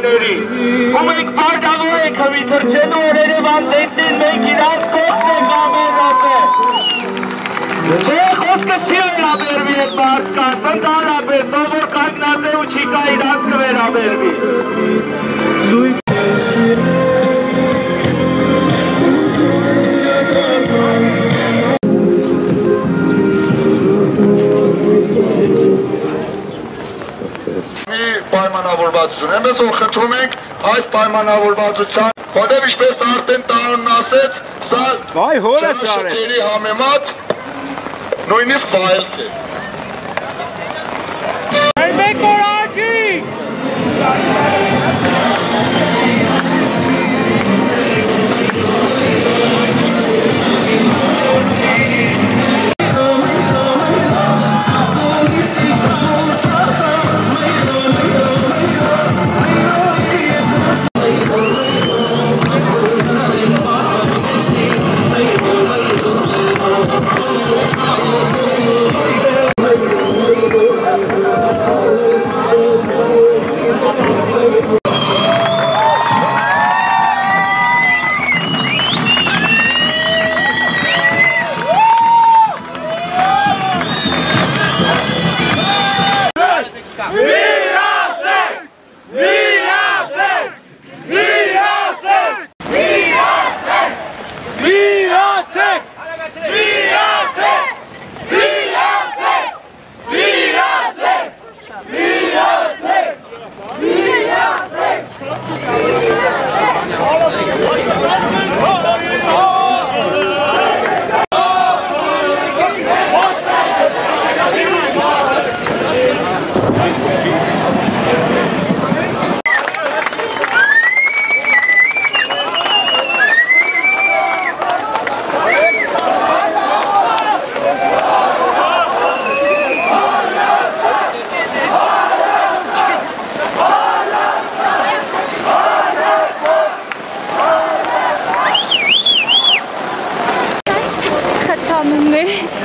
Գոյների, ու մենք պարտավոր ենք հմի թրջելու օրերևան տեսնին մենք իրանց կողքն ենք ամենապե։ Չէ, խոսքը չի վերաբերվի այդ մարդկանց, ընդհանրապես, ով որ կանգնած է ու չի կա իրանց կվերաբերվի։ Պայմանավորվածություն, εμείς որ խնդրում ենք այդ պայմանավորվածության, որտեղ ինչպես արդեն տարոնն ասեց, սա շրջերի համեմատ նույնիսկ վայելք է։ Մեկ օրաջի!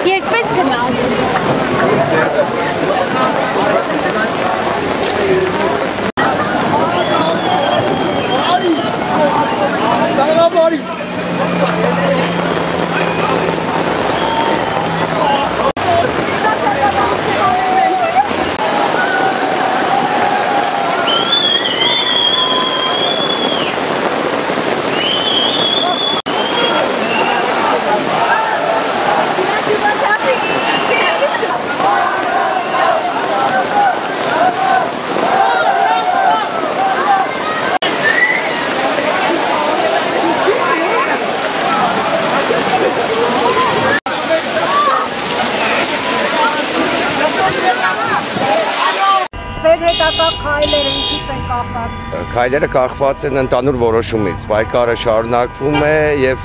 Եսպես գնալ։ Քայլերը կախված են ընդհանուր որոշումից, պայքարը շարունակվում է եւ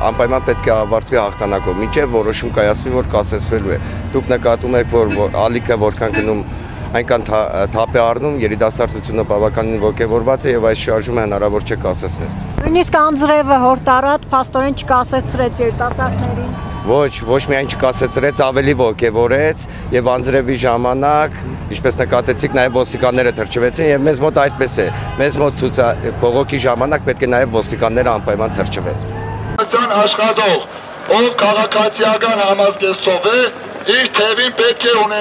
անպայման պետք է ավարտվի հաղթանակով, մինչեւ որոշում կայացվի, որ կասեցվելու է։ Դուք նկատում եք, որ ալիքը որքան գնում, այնքան թափ է առնում, երիտասարդությունը բավականին ոգևորված է եւ այս շարժումը հնարավոր չէ կասեցնել։ Նույնիսկ անձրևը հորտարատ փաստորեն չկասեցրեց երիտասարդներին։ Ոչ միայն չկասեցրեց, ավելի ոգևորեց եւ անձրևի ժամանակ, ինչպես նկատեցիք, նաեւ ոստիկանները թրջվեցին եւ մեզ մոտ այդպես է։ Մեզ մոտ բողոքի ժամանակ պետք է նաեւ ոստիկանները անպայման թրջվեն։ Աշխատող, ով քաղաքացիական համազգեստով է, իր թևին պետք է ունենա